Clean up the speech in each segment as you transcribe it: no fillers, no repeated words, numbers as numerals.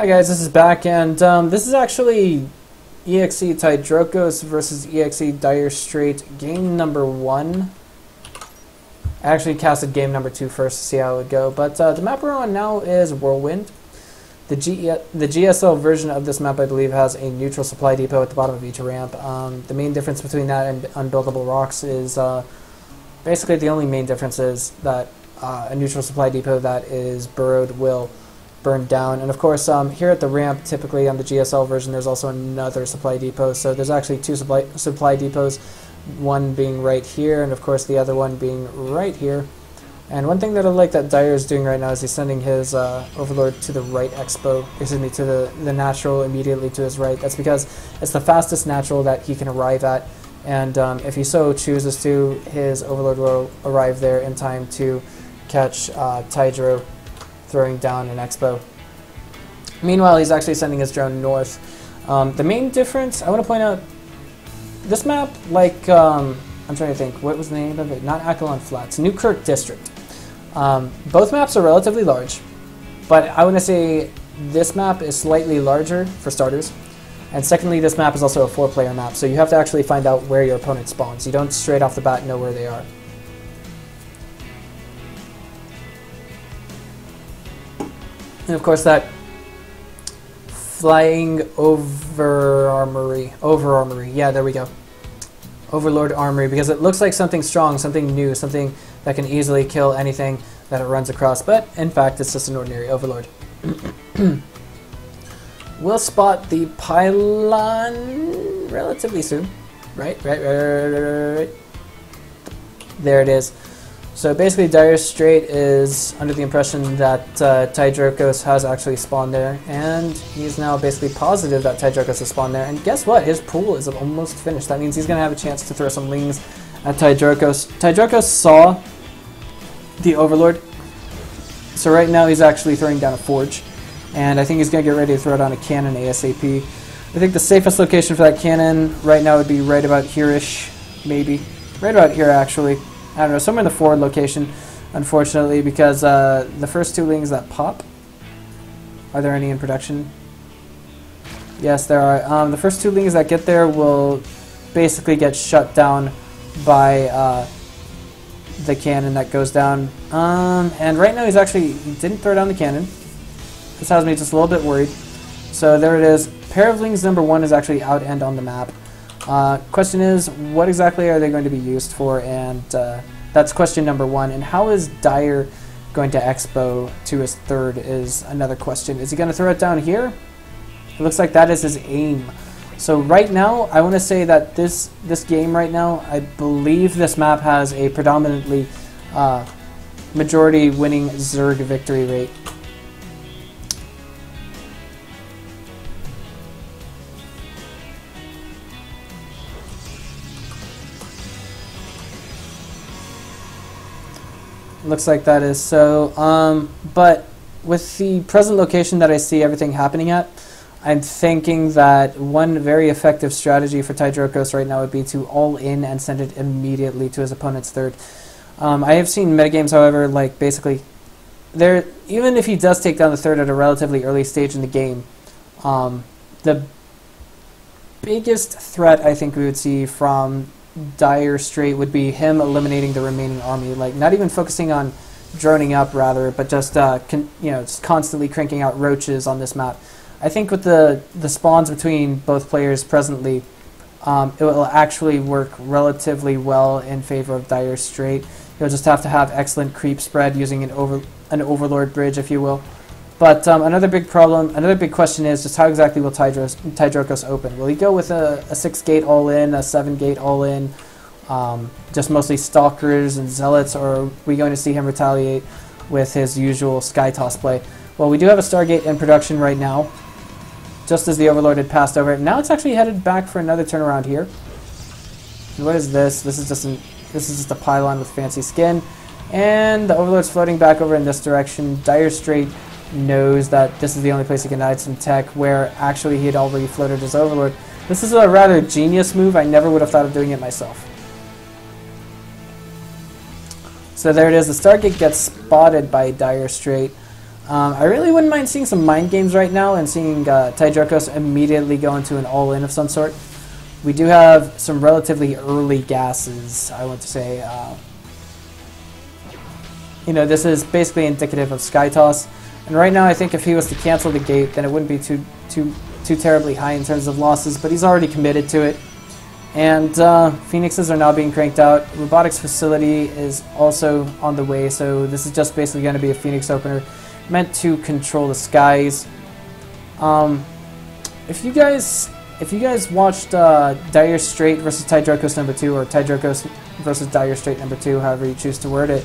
Hi guys, this is back, and this is actually eXeA Tydrokos versus eXeA DIRESTRAIT game number 1. I actually casted game number 2 first to see how it would go, but the map we're on now is Whirlwind. The GSL version of this map, I believe, has a neutral supply depot at the bottom of each ramp. The main difference between that and unbuildable rocks is basically the only main difference is that a neutral supply depot that is burrowed will burn down. And of course, here at the ramp, typically on the GSL version, there's also another supply depot. So there's actually two supply depots, one being right here, and of course the other one being right here. And one thing that I like that Dire is doing right now is he's sending his Overlord to the right expo, excuse me, to the natural immediately to his right. That's because it's the fastest natural that he can arrive at. And if he so chooses to, his Overlord will arrive there in time to catch Tydro throwing down an expo. Meanwhile, he's actually sending his drone north. The main difference, I want to point out, this map, like, I'm trying to think, what was the name of it? Not Akelon Flats, Newkirk District. Both maps are relatively large, but I want to say this map is slightly larger, for starters. And secondly, this map is also a 4-player map, so you have to actually find out where your opponent spawns. You don't straight off the bat know where they are. And of course that flying over armory, yeah, there we go. Overlord armory, because it looks like something strong, something new, something that can easily kill anything that it runs across, but in fact it's just an ordinary Overlord. We'll spot the pylon relatively soon. Right. There it is. So basically DIRESTRAIT is under the impression that Tydrokos has actually spawned there, and he's now basically positive that Tydrokos has spawned there, and guess what? His pool is almost finished. That means he's going to have a chance to throw some lings at Tydrokos. Tydrokos saw the Overlord, so right now he's actually throwing down a forge, and I think he's going to get ready to throw down a cannon ASAP. I think the safest location for that cannon right now would be right about here-ish, maybe. Right about here, actually. I don't know, somewhere in the forward location, unfortunately, because the first 2 lings that pop, are there any in production? Yes, there are. The first 2 lings that get there will basically get shut down by the cannon that goes down. And right now he didn't throw down the cannon. This has me just a little bit worried. So there it is. Pair of lings number 1 is actually out and on the map. Question is, what exactly are they going to be used for? And that's question number 1. And how is Dire going to expo to his third is another question. Is he going to throw it down here? It looks like that is his aim. So right now, I want to say that this game right now, I believe this map has a predominantly majority winning Zerg victory rate. Looks like that is so, but with the present location that I see everything happening at, I'm thinking that one very effective strategy for Tydrokos right now would be to all in and send it immediately to his opponent's third. I have seen metagames, however, like basically, even if he does take down the third at a relatively early stage in the game, the biggest threat I think we would see from DIRESTRAIT would be him eliminating the remaining army, like not even focusing on droning up rather, but just just constantly cranking out roaches on this map. I think with the spawns between both players presently, it will actually work relatively well in favor of DIRESTRAIT. You'll just have to have excellent creep spread using an Overlord bridge, if you will. But another big question is just how exactly will Tydrokos open? Will he go with a 6-gate all-in, a 7-gate all-in, just mostly stalkers and zealots, or are we going to see him retaliate with his usual sky toss play? Well, we do have a Stargate in production right now, just as the Overlord had passed over it. Now it's actually headed back for another turnaround here. And what is this? This is just a pylon with fancy skin, and the Overlord's floating back over in this direction. DIRESTRAIT knows that this is the only place he can hide some tech, where actually he had already floated his Overlord. This is a rather genius move. I never would have thought of doing it myself. So there it is. The Stargate gets spotted by DIRESTRAIT. I really wouldn't mind seeing some mind games right now and seeing Tydrokos immediately go into an all-in of some sort. We do have some relatively early gases, I want to say. You know, this is basically indicative of Sky Toss. And right now I think if he was to cancel the gate, then it wouldn't be too terribly high in terms of losses, but he's already committed to it. And Phoenixes are now being cranked out. Robotics Facility is also on the way, so this is just basically going to be a Phoenix opener meant to control the skies. If you guys watched Dire Strait versus Tydrokos number 2, or Tydrokos versus Dire Strait number 2, however you choose to word it,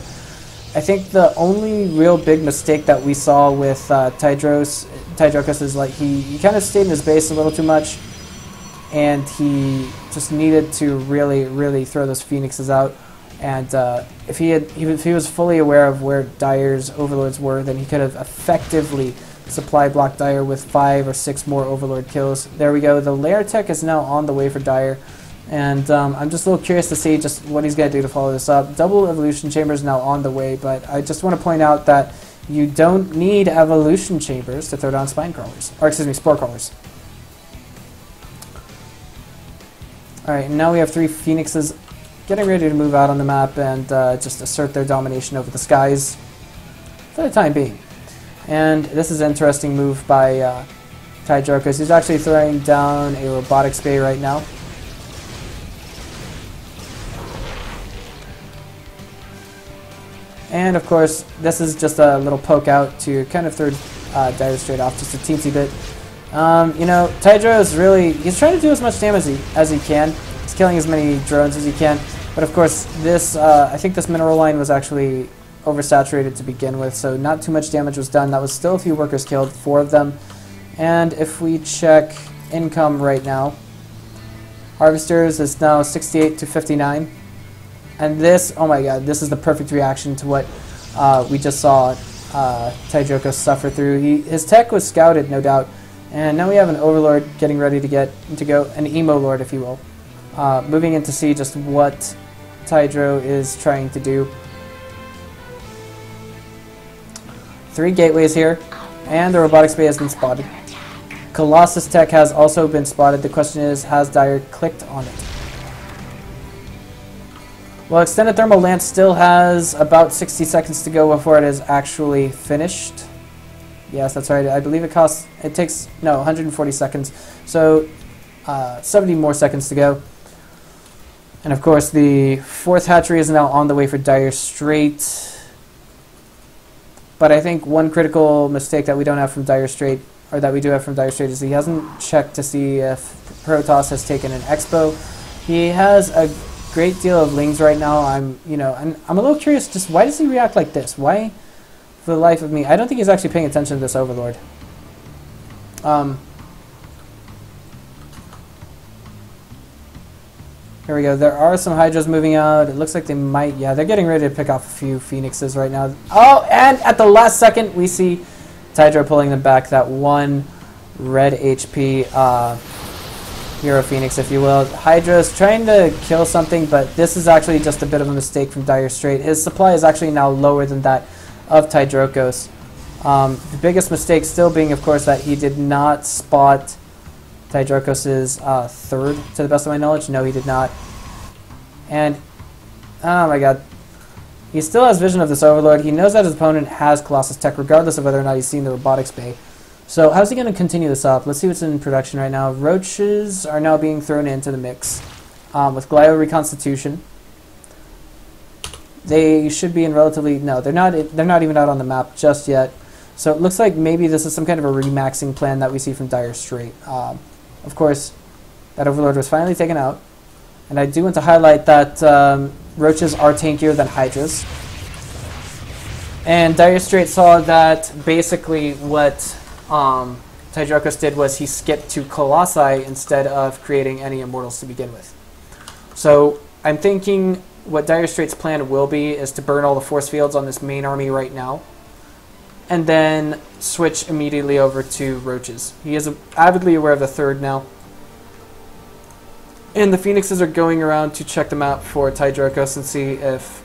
I think the only real big mistake that we saw with Tydrokos is like he kind of stayed in his base a little too much, and he just needed to really throw those Phoenixes out. And if he was fully aware of where Dire's Overlords were, then he could have effectively supply blocked Dire with 5 or 6 more Overlord kills. There we go. The Lair Tech is now on the way for Dire. And I'm just a little curious to see just what he's going to do to follow this up. Double Evolution Chamber is now on the way, but I just want to point out that you don't need Evolution Chambers to throw down Spine Crawlers. Or excuse me, Spore Crawlers. Alright, now we have 3 Phoenixes getting ready to move out on the map and just assert their domination over the skies for the time being. And this is an interesting move by Tydrokos. He's actually throwing down a Robotics Bay right now. And of course, this is just a little poke out to kind of throw Dire Strait off just a teensy bit. You know, Tydro is he's trying to do as much damage as he can. He's killing as many drones as he can. But of course, this I think this mineral line was actually oversaturated to begin with, so not too much damage was done. That was still a few workers killed, 4 of them. And if we check income right now, Harvesters is now 68 to 59. And this, oh my god, this is the perfect reaction to what we just saw Tydrokos suffer through. His tech was scouted, no doubt. And now we have an Overlord getting ready to go, an Emo Lord, if you will. Moving in to see just what Tydro is trying to do. 3 gateways here, and the Robotics Bay has been spotted. Colossus Tech has also been spotted. The question is, has Dire clicked on it? Well, Extended Thermal Lance still has about 60 seconds to go before it is actually finished. Yes, that's right. I believe it takes 140 seconds. So 70 more seconds to go. And of course, the 4th hatchery is now on the way for Dire Strait. But I think one critical mistake that we don't have from Dire Strait, or that we do have from Dire Strait, is he hasn't checked to see if Protoss has taken an Expo. He has a great deal of Lings right now. I'm a little curious, just why does he react like this? Why, for the life of me? I don't think he's actually paying attention to this Overlord. Here we go. There are some Hydras moving out. It looks like they might, yeah, they're getting ready to pick off a few Phoenixes right now. Oh, and at the last second, we see Tydro pulling them back. That 1 red HP Hero Phoenix, if you will. Hydra's trying to kill something, but this is actually just a bit of a mistake from Dire Strait. His supply is actually now lower than that of Tydrokos. The biggest mistake still being, of course, that he did not spot Tydrokos' 3rd, to the best of my knowledge. No, he did not. And, oh my god. He still has vision of this Overlord. He knows that his opponent has Colossus Tech, regardless of whether or not he's seen the Robotics Bay. So how's he going to continue this up? Let's see what's in production right now. Roaches are now being thrown into the mix with Glio Reconstitution. They should be in relatively... No, they're not even out on the map just yet. So it looks like maybe this is some kind of a remaxing plan that we see from Dire Strait. Of course, that Overlord was finally taken out. And I do want to highlight that Roaches are tankier than Hydras. And Dire Strait saw that basically what Tydrokos did was he skipped to Colossi instead of creating any Immortals to begin with. So I'm thinking what Dire Strait's plan will be is to burn all the force fields on this main army right now, and then switch immediately over to Roaches. He is avidly aware of the 3rd now. And the Phoenixes are going around to check the map for Tydrokos and see if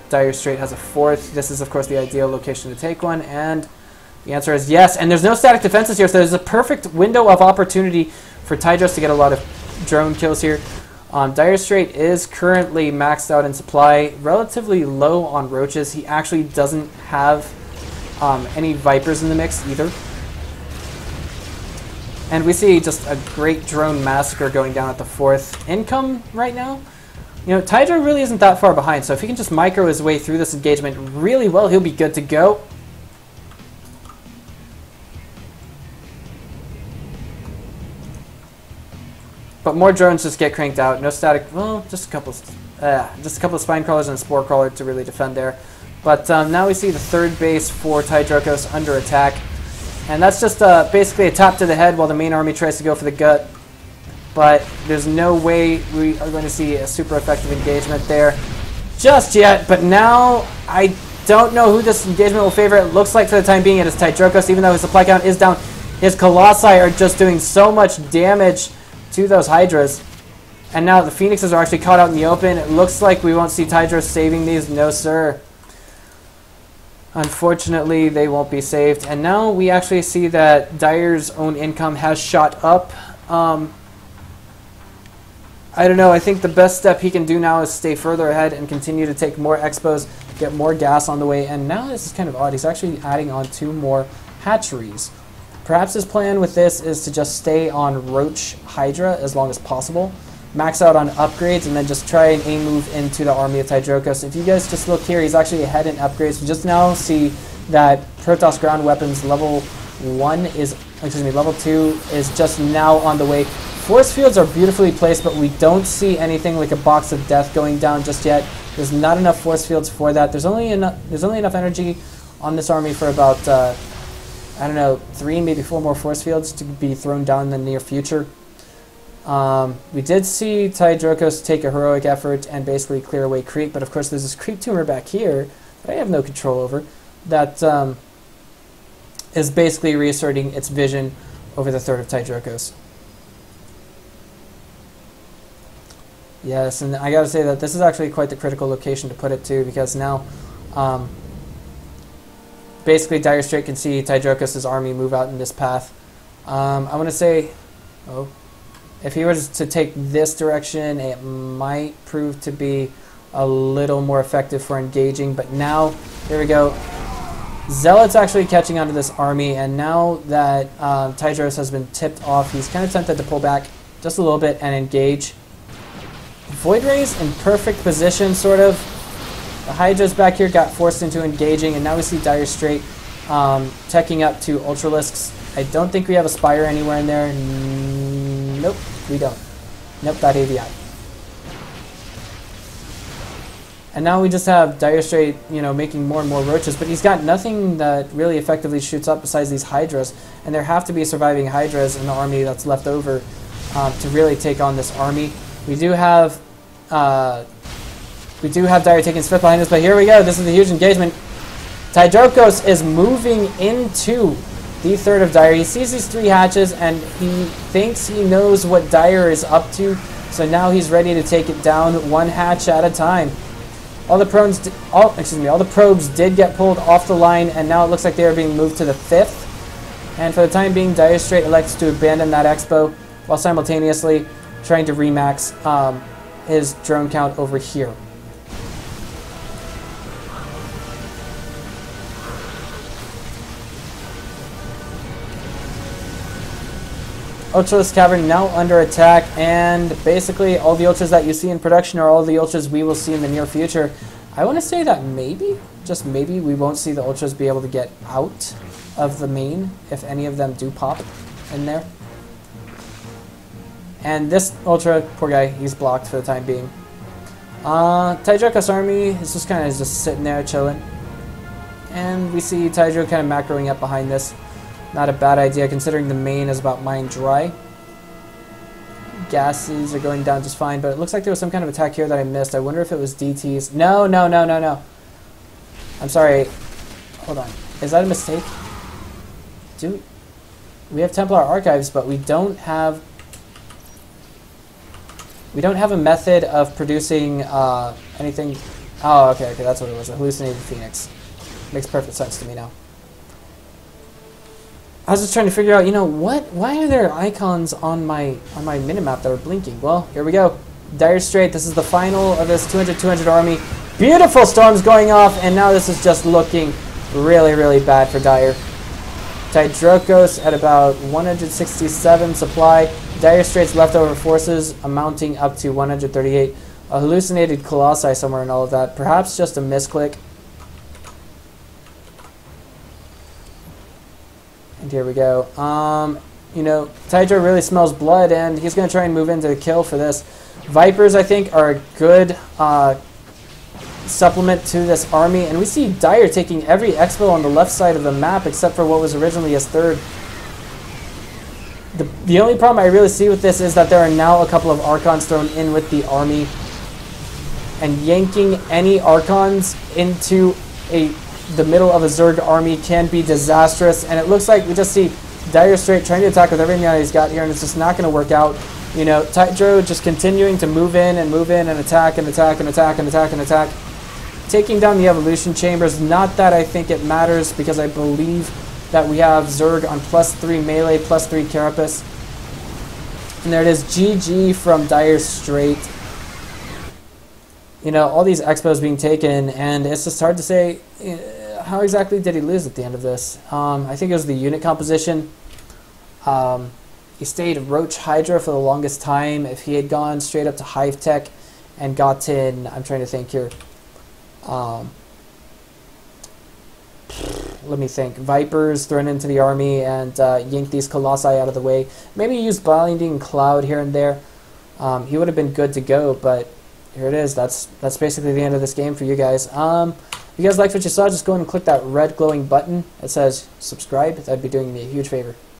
Dire Strait has a 4th. This is, of course, the ideal location to take one, and The answer is yes, and there's no static defenses here, so there's a perfect window of opportunity for Tydros to get a lot of drone kills here. Dire Strait is currently maxed out in supply, relatively low on roaches. He actually doesn't have any Vipers in the mix either. And we see just a great drone massacre going down at the 4th income right now. You know, Tydro really isn't that far behind, so if he can just micro his way through this engagement really well, he'll be good to go. But more drones just get cranked out. No static. Well, just a couple of spine crawlers and a spore crawler to really defend there. But now we see the 3rd base for Tydrokos under attack, and that's just basically a tap to the head while the main army tries to go for the gut. But there's no way we are going to see a super effective engagement there just yet. But now I don't know who this engagement will favor. It looks like for the time being it is Tydrokos, even though his supply count is down. His Colossi are just doing so much damage to those Hydras. And now the Phoenixes are actually caught out in the open. It looks like we won't see Tydros saving these. No, sir. Unfortunately, they won't be saved. And now we actually see that Dire's own income has shot up. I don't know. I think the best step he can do now is stay further ahead and continue to take more expos, get more gas on the way. And now this is kind of odd. He's actually adding on 2 more hatcheries. Perhaps his plan with this is to just stay on Roach Hydra as long as possible, max out on upgrades, and then just try and aim move into the army of Tydrokos. If you guys just look here, he's actually ahead in upgrades. We just now see that Protoss ground weapons level 2 is just now on the way. Force fields are beautifully placed, but we don't see anything like a box of death going down just yet. There's not enough force fields for that. There's only enough energy on this army for about I don't know, 3, maybe 4 more force fields to be thrown down in the near future. We did see Tydrokos take a heroic effort and basically clear away creep, but of course there's this creep tumor back here that I have no control over that is basically reasserting its vision over the 3rd of Tydrokos. Yes, and I gotta say that this is actually quite the critical location to put it to, because now basically Dire Strait can see Tydrokos' army move out in this path. I want to say, if he was to take this direction, it might prove to be a little more effective for engaging. But now, here we go. Zealot's actually catching onto this army, and now that Tydros has been tipped off, he's kind of tempted to pull back just a little bit and engage. Void Rays in perfect position, sort of. The Hydras back here got forced into engaging, and now we see Dire Strait teching up to Ultralisks. I don't think we have a Spire anywhere in there. Nope, we don't. Nope, that AVI. And now we just have Dire Strait, making more and more roaches, but he's got nothing that really effectively shoots up besides these Hydras, and there have to be surviving Hydras in the army that's left over to really take on this army. We do have Dire taking Smith behind us, but here we go. This is a huge engagement. Tydrokos is moving into the 3rd of Dire. He sees these 3 hatches, and he thinks he knows what Dire is up to, so now he's ready to take it down 1 hatch at a time. All the probes did get pulled off the line, and now it looks like they are being moved to the 5th. And for the time being, Dire Strait elects to abandon that expo while simultaneously trying to remax his drone count over here. Ultralisk Cavern now under attack, and basically all the Ultras that you see in production are all the Ultras we will see in the near future. I want to say that maybe, just maybe, we won't see the Ultras be able to get out of the main if any of them do pop in there. And this Ultra, poor guy, he's blocked for the time being. Tydrokos army is just kind of just sitting there chilling. And we see Tydro kind of macroing up behind this. Not a bad idea considering the main is about mine dry. Gases are going down just fine, but it looks like there was some kind of attack here that I missed. I wonder if it was DTs. No. I'm sorry. Hold on. Is that a mistake? We have Templar Archives, but we don't have a method of producing anything. Oh, okay, that's what it was. A hallucinated Phoenix. Makes perfect sense to me now. I was just trying to figure out, you know, why are there icons on my minimap that are blinking? Well, here we go. Dire Strait, this is the final of this 200-200 army. Beautiful storms going off, and now this is just looking really, really bad for Dire. Tydrokos at about 167 supply. Dire Strait's leftover forces amounting up to 138. A hallucinated colossi somewhere in all of that. Perhaps just a misclick. And here we go. You know, Tydro really smells blood, and he's going to try and move into the kill for this. Vipers, I think, are a good supplement to this army, and we see Dire taking every expo on the left side of the map except for what was originally his third. The only problem I really see with this is that there are now a couple of Archons thrown in with the army, and yanking any Archons into the middle of a Zerg army can be disastrous, and it looks like we just see Dire Strait trying to attack with everything that he's got here, and it's just not going to work out. You know, Tydro just continuing to move in and attack and attack and attack and attack and attack. Taking down the evolution chambers, not that I think it matters, because I believe that we have Zerg on +3 melee, +3 carapace. And there it is, GG from Dire Strait. You know, all these expos being taken, and it's just hard to say how exactly did he lose at the end of this. I think it was the unit composition. He stayed Roach Hydra for the longest time. If he had gone straight up to Hive Tech and gotten, I'm trying to think here, let me think, Vipers thrown into the army and yank these Colossi out of the way. Maybe use Blinding Cloud here and there. He would have been good to go, but here it is. That's basically the end of this game for you guys. If you guys liked what you saw, just go ahead and click that red glowing button that says subscribe. That'd be doing me a huge favor.